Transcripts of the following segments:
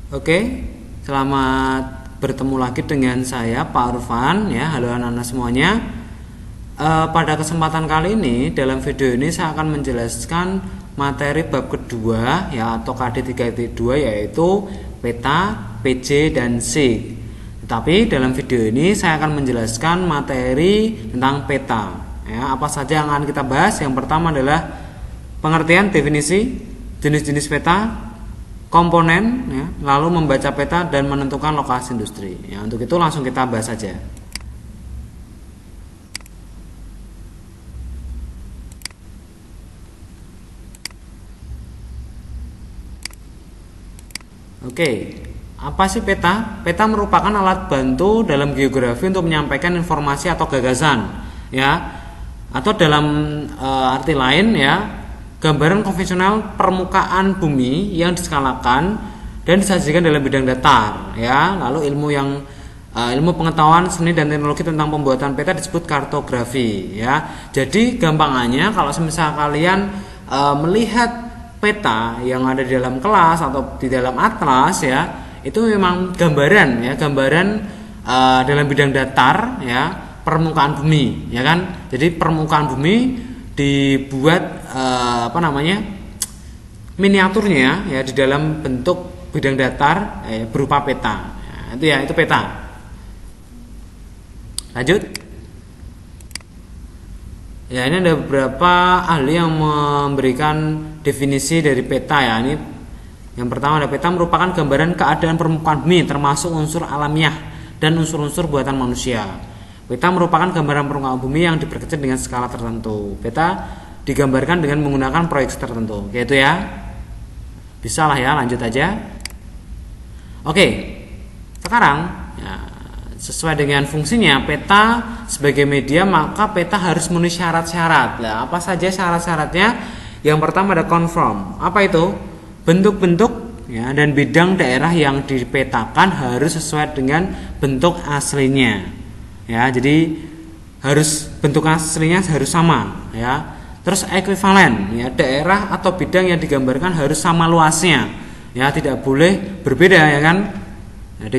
Oke, selamat bertemu lagi dengan saya Pak Arfan ya. Halo anak-anak semuanya. Pada kesempatan kali ini dalam video ini saya akan menjelaskan materi bab kedua ya atau KD 3.2 yaitu peta, PJ dan SIG. Tetapi dalam video ini saya akan menjelaskan materi tentang peta. Ya, apa saja yang akan kita bahas? Yang pertama adalah pengertian definisi, jenis-jenis peta, komponen ya, lalu membaca peta dan menentukan lokasi industri. Ya, untuk itu langsung kita bahas saja. Oke, apa sih peta? Peta merupakan alat bantu dalam geografi untuk menyampaikan informasi atau gagasan, ya. Atau dalam arti lain ya, gambaran konvensional permukaan bumi yang diskalakan dan disajikan dalam bidang datar ya. Lalu ilmu pengetahuan seni dan teknologi tentang pembuatan peta disebut kartografi ya. Jadi gampangannya kalau semisal kalian melihat peta yang ada di dalam kelas atau di dalam atlas ya, itu memang gambaran ya, gambaran dalam bidang datar ya, permukaan bumi ya kan. Jadi permukaan bumi dibuat miniaturnya ya di dalam bentuk bidang datar berupa peta ya, itu peta. Lanjut ya, ini ada beberapa ahli yang memberikan definisi dari peta ya. Ini yang pertama ada peta merupakan gambaran keadaan permukaan bumi termasuk unsur alamiah dan unsur-unsur buatan manusia. Peta merupakan gambaran permukaan bumi yang diperkecil dengan skala tertentu. Peta digambarkan dengan menggunakan proyeksi tertentu. Gitu ya. Bisa lah ya, lanjut aja. Oke. Sekarang ya, sesuai dengan fungsinya peta sebagai media, maka peta harus memenuhi syarat-syarat. Nah, apa saja syarat-syaratnya? Yang pertama ada conform. Apa itu? Bentuk-bentuk ya dan bidang daerah yang dipetakan harus sesuai dengan bentuk aslinya. Ya, jadi harus bentuk aslinya harus sama ya. Terus ekuivalen ya, daerah atau bidang yang digambarkan harus sama luasnya. Ya, tidak boleh berbeda ya kan. Ya,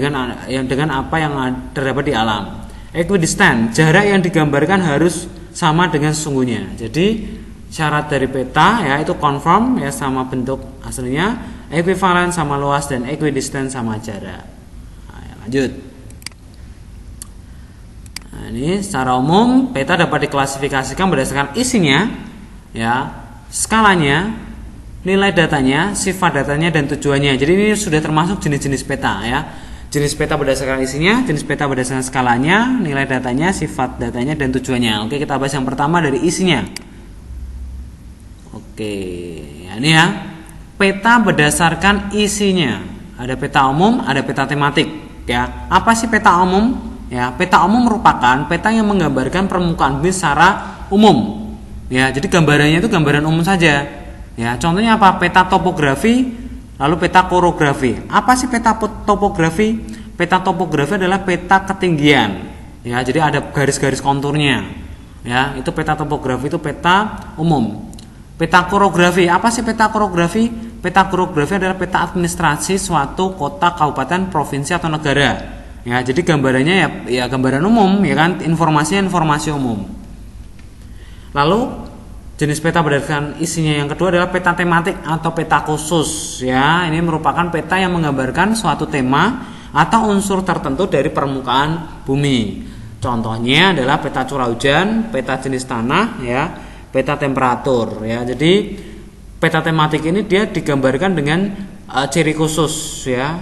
dengan apa yang terdapat di alam. Equidistant, jarak yang digambarkan harus sama dengan sesungguhnya. Jadi syarat dari peta ya itu conform ya sama bentuk aslinya, equivalent sama luas, dan equidistant sama jarak. Nah, ya, lanjut. Nah, ini secara umum peta dapat diklasifikasikan berdasarkan isinya ya, skalanya, nilai datanya, sifat datanya, dan tujuannya. Jadi ini sudah termasuk jenis-jenis peta ya. Jenis peta berdasarkan isinya, jenis peta berdasarkan skalanya, nilai datanya, sifat datanya, dan tujuannya. Oke, kita bahas yang pertama dari isinya. Oke, ya, ini ya. Peta berdasarkan isinya. Ada peta umum, ada peta tematik ya. Apa sih peta umum? Ya, peta umum merupakan peta yang menggambarkan permukaan bumi secara umum. Ya, jadi gambarannya itu gambaran umum saja. Ya, contohnya apa? Peta topografi, lalu peta korografi. Apa sih peta topografi? Peta topografi adalah peta ketinggian. Ya, jadi ada garis-garis konturnya. Ya, itu peta topografi, itu peta umum. Peta korografi. Apa sih peta korografi? Peta korografi adalah peta administrasi suatu kota, kabupaten, provinsi atau negara. Ya, jadi gambarannya ya gambaran umum ya kan, informasinya informasi umum. Lalu jenis peta berdasarkan isinya yang kedua adalah peta tematik atau peta khusus ya. Ini merupakan peta yang menggambarkan suatu tema atau unsur tertentu dari permukaan bumi. Contohnya adalah peta curah hujan, peta jenis tanah ya, peta temperatur ya. Jadi peta tematik ini dia digambarkan dengan ciri khusus ya.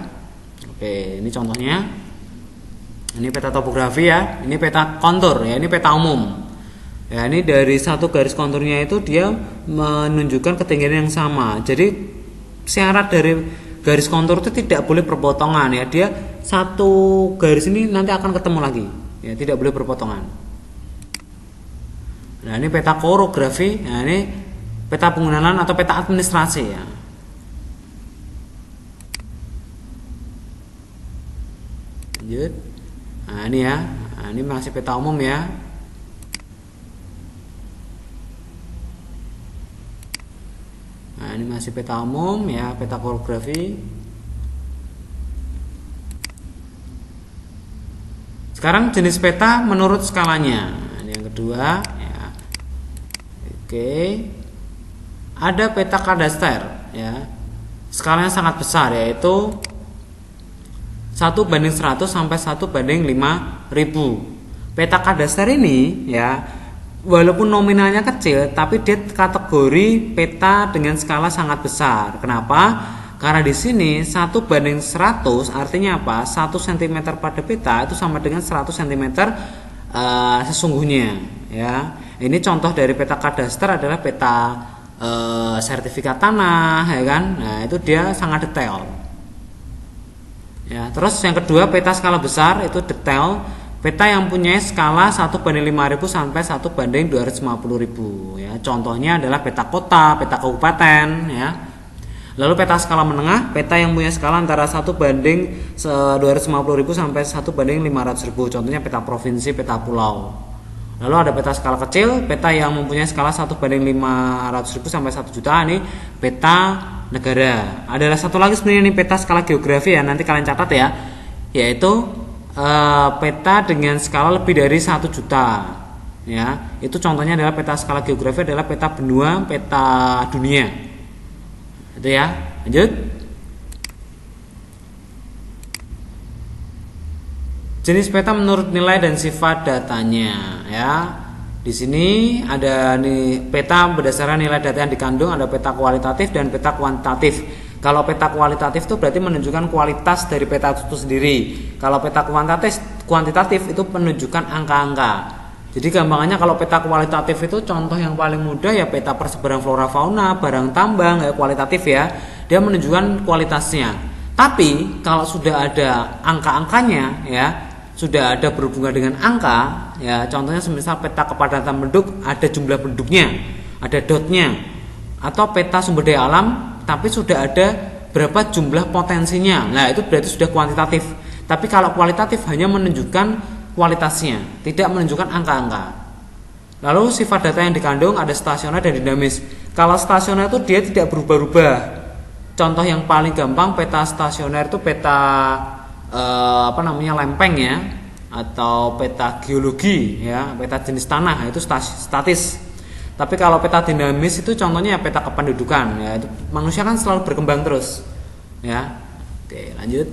Oke, ini contohnya. Ini peta topografi ya, ini peta kontur ya, ini peta umum. Ya, ini dari satu garis konturnya itu dia menunjukkan ketinggian yang sama. Jadi syarat dari garis kontur itu tidak boleh berpotongan ya. Dia satu garis ini nanti akan ketemu lagi. Ya, tidak boleh berpotongan. Nah, ini peta korografi. Nah, ini peta penggunaan atau peta administrasi ya. Lanjut. Nah, ini ya. Nah, ini masih peta umum ya. Nah, ini masih peta umum ya, peta korografi. Sekarang jenis peta menurut skalanya. Ini yang kedua ya. Oke. Ada peta kadaster ya. Skalanya sangat besar, yaitu 1:100 sampai 1:5000. Peta kadaster ini ya, walaupun nominalnya kecil, tapi dia kategori peta dengan skala sangat besar. Kenapa? Karena di sini 1:100 artinya apa? 1 cm pada peta itu sama dengan 100 cm sesungguhnya ya. Ini contoh dari peta kadaster adalah peta sertifikat tanah ya kan. Nah, itu dia sangat detail. Ya, terus yang kedua peta skala besar itu detail, peta yang punya skala 1:5000 sampai 1:250.000 ya. Contohnya adalah peta kota, peta kabupaten ya. Lalu peta skala menengah, peta yang punya skala antara 1:250.000 sampai 1:500.000. Contohnya peta provinsi, peta pulau. Lalu ada peta skala kecil, peta yang mempunyai skala 1:500.000 sampai 1 juta, ini peta negara. Ada satu lagi sebenarnya ini peta skala geografi ya, nanti kalian catat ya, yaitu peta dengan skala lebih dari 1 juta ya. Itu contohnya adalah peta skala geografi adalah peta benua, peta dunia. Itu ya. Lanjut. Jenis peta menurut nilai dan sifat datanya ya. Di sini ada nih peta berdasarkan nilai data yang dikandung, ada peta kualitatif dan peta kuantitatif. Kalau peta kualitatif itu berarti menunjukkan kualitas dari peta itu sendiri. Kalau peta kuantitatif itu menunjukkan angka-angka. Jadi gampangannya kalau peta kualitatif itu contoh yang paling mudah ya peta persebaran flora fauna, barang tambang ya, kualitatif ya. Dia menunjukkan kualitasnya. Tapi kalau sudah ada angka-angkanya ya, sudah ada berhubungan dengan angka ya, contohnya semisal peta kepadatan penduduk ada jumlah penduduknya, ada dotnya, atau peta sumber daya alam tapi sudah ada berapa jumlah potensinya. Nah, itu berarti sudah kuantitatif. Tapi kalau kualitatif hanya menunjukkan kualitasnya, tidak menunjukkan angka-angka. Lalu sifat data yang dikandung ada stasioner dan dinamis. Kalau stasioner itu dia tidak berubah-ubah. Contoh yang paling gampang peta stasioner itu peta lempeng ya, atau peta geologi ya, peta jenis tanah itu statis. Tapi kalau peta dinamis itu contohnya ya peta kependudukan ya, itu manusia kan selalu berkembang terus ya. Oke, lanjut.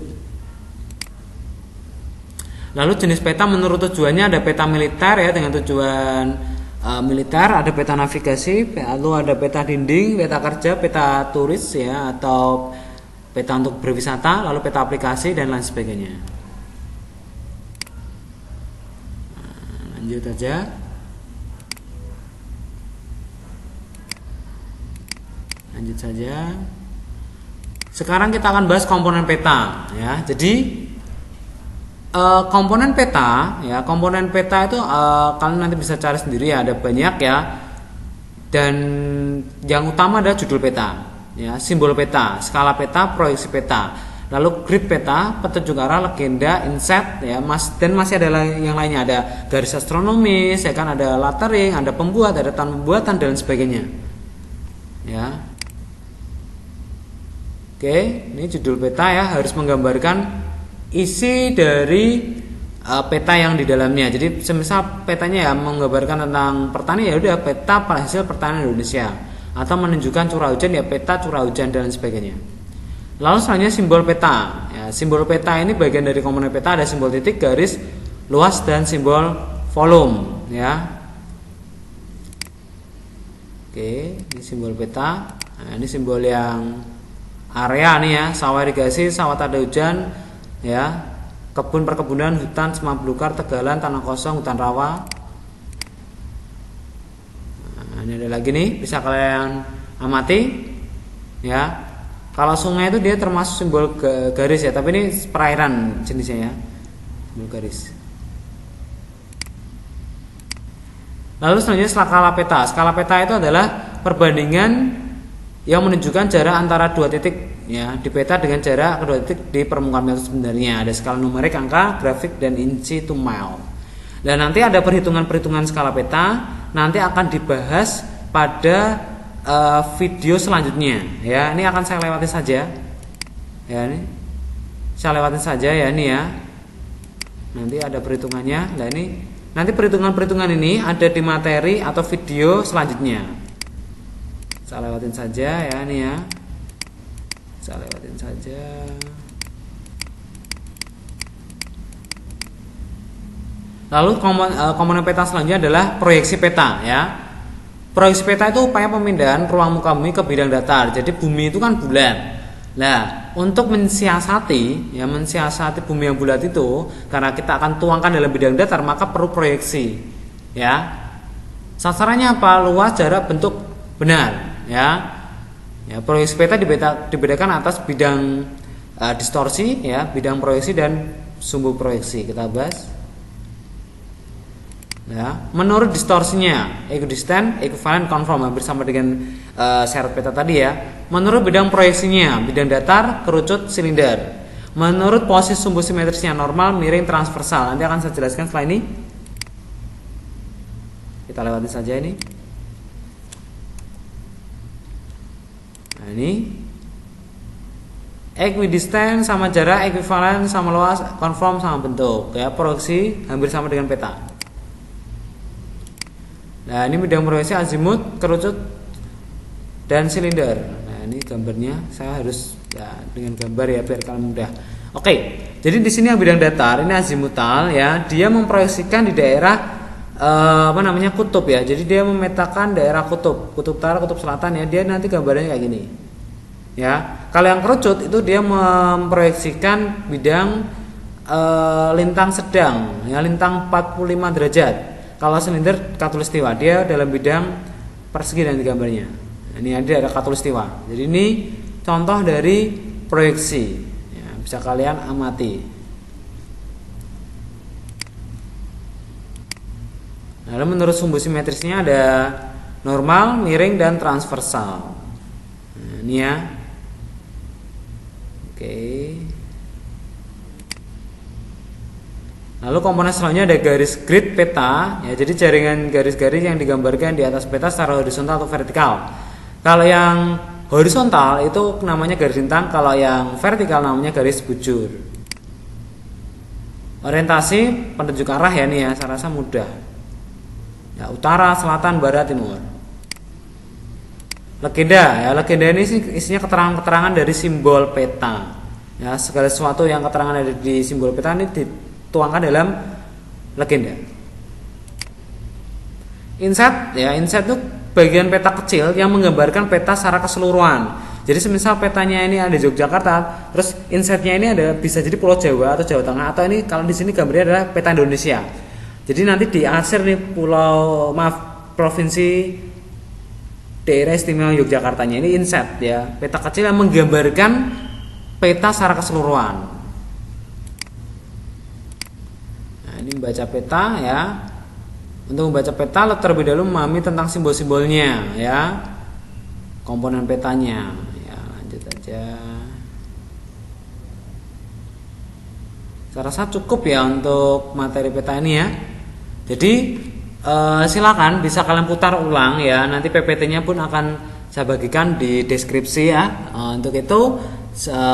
Lalu jenis peta menurut tujuannya ada peta militer ya dengan tujuan militer, ada peta navigasi, lalu ada peta dinding, peta kerja, peta turis ya, atau peta untuk berwisata, lalu peta aplikasi dan lain sebagainya. Nah, lanjut aja. Lanjut saja. Sekarang kita akan bahas komponen peta ya. Jadi komponen peta ya, komponen peta itu kalian nanti bisa cari sendiri ya, ada banyak ya. Dan yang utama adalah judul peta. Ya, simbol peta, skala peta, proyeksi peta, lalu grid peta, petunjuk arah, legenda, inset, ya, dan masih ada yang lainnya, ada garis astronomis, ya kan, ada lettering, ada pembuat, ada tanda pembuatan dan sebagainya. Ya, oke, ini judul peta ya, harus menggambarkan isi dari peta yang di dalamnya. Jadi, semisal petanya ya menggambarkan tentang pertanian, ya udah peta hasil pertanian Indonesia. Atau menunjukkan curah hujan ya peta curah hujan dan sebagainya. Lalu selanjutnya simbol peta ya, simbol peta ini bagian dari komponen peta, ada simbol titik, garis, luas dan simbol volume ya. Oke, ini simbol peta. Nah, ini simbol yang area nih ya, sawah irigasi, sawah tanda hujan ya, kebun perkebunan, hutan, semak belukar, tegalan, tanah kosong, hutan rawa. Ini ada lagi nih, bisa kalian amati ya. Kalau sungai itu dia termasuk simbol garis ya, tapi ini perairan jenisnya ya, simbol garis. Lalu selanjutnya skala peta. Skala peta itu adalah perbandingan yang menunjukkan jarak antara dua titik ya di peta dengan jarak kedua titik di permukaan peta sebenarnya. Ada skala numerik, angka, grafik, dan inci to mile. Dan nanti ada perhitungan-perhitungan skala peta, nanti akan dibahas pada video selanjutnya ya. Ini akan saya lewati saja ya, ini saya lewatin saja ya, ini ya. nanti ada perhitungannya. Nah, ini nanti perhitungan-perhitungan ini ada di materi atau video selanjutnya. Saya lewatin saja ya, ini ya. Saya lewatin saja. Lalu komponen peta selanjutnya adalah proyeksi peta ya. Proyeksi peta itu upaya pemindahan ruang muka bumi ke bidang datar. Jadi bumi itu kan bulat. Nah, untuk mensiasati bumi yang bulat itu, karena kita akan tuangkan dalam bidang datar, maka perlu proyeksi. Ya. Sasarannya apa? Luas, jarak, bentuk, benar. Ya. Ya, proyeksi peta dibedakan atas bidang distorsi, ya, bidang proyeksi dan sumbu proyeksi. Kita bahas. Ya, menurut distorsinya, equidistant, equivalent, conform, hampir sama dengan syarat peta tadi ya. Menurut bidang proyeksinya, bidang datar, kerucut, silinder. Menurut posisi sumbu simetrisnya, normal, miring, transversal. Nanti akan saya jelaskan setelah ini. Kita lewatin saja ini. Nah, ini equidistant sama jarak, equivalent sama luas, conform sama bentuk. Ya, proyeksi hampir sama dengan peta. Nah, ini bidang proyeksi azimut, kerucut, dan silinder. Nah, ini gambarnya. Saya harus ya dengan gambar ya biar kalian mudah. Oke, jadi di sini yang bidang datar ini azimutal ya. Dia memproyeksikan di daerah kutub ya. Jadi dia memetakan daerah kutub utara, kutub selatan ya. Dia nanti gambarnya kayak gini. Ya. Kalau yang kerucut itu dia memproyeksikan bidang lintang sedang ya, lintang 45 derajat. Kalau silinder khatulistiwa, dia dalam bidang persegi dan gambarnya. Ini ada khatulistiwa. Jadi ini contoh dari proyeksi. Ya, bisa kalian amati. Lalu menurut sumbu simetrisnya ada normal, miring, dan transversal. Nah, ini ya. Oke. Lalu komponen selanjutnya ada garis grid peta ya, jadi jaringan garis-garis yang digambarkan di atas peta secara horizontal atau vertikal. Kalau yang horizontal itu namanya garis lintang, kalau yang vertikal namanya garis bujur. Orientasi penunjuk arah ya nih ya, saya rasa mudah. Ya, utara, selatan, barat, timur. Legenda ya, legenda ini isinya keterangan-keterangan dari simbol peta. Ya, segala sesuatu yang keterangan ada di simbol peta ini tuangkan dalam legenda. Inset ya, inset itu bagian peta kecil yang menggambarkan peta secara keseluruhan. Jadi semisal petanya ini ada Yogyakarta, terus insetnya ini ada bisa jadi Pulau Jawa atau Jawa Tengah, atau ini kalau di sini gambarnya adalah peta Indonesia. Jadi nanti di akhir nih provinsi daerah istimewa Yogyakartanya ini inset ya, peta kecil yang menggambarkan peta secara keseluruhan. Ini membaca peta ya. Untuk membaca peta terlebih dahulu memahami tentang simbol-simbolnya ya, komponen petanya ya. Lanjut aja. Saya rasa cukup ya untuk materi peta ini ya. Jadi silakan bisa kalian putar ulang ya. Nanti PPT-nya pun akan saya bagikan di deskripsi ya. Untuk itu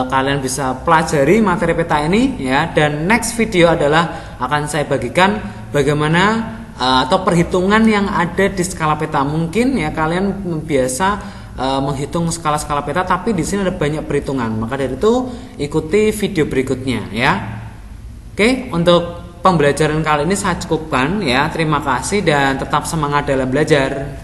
kalian bisa pelajari materi peta ini ya, dan next video adalah akan saya bagikan bagaimana atau perhitungan yang ada di skala peta. Mungkin ya kalian biasa menghitung skala-skala peta, tapi di sini ada banyak perhitungan. Maka dari itu ikuti video berikutnya ya. Oke, untuk pembelajaran kali ini saya cukupkan ya. Terima kasih dan tetap semangat dalam belajar.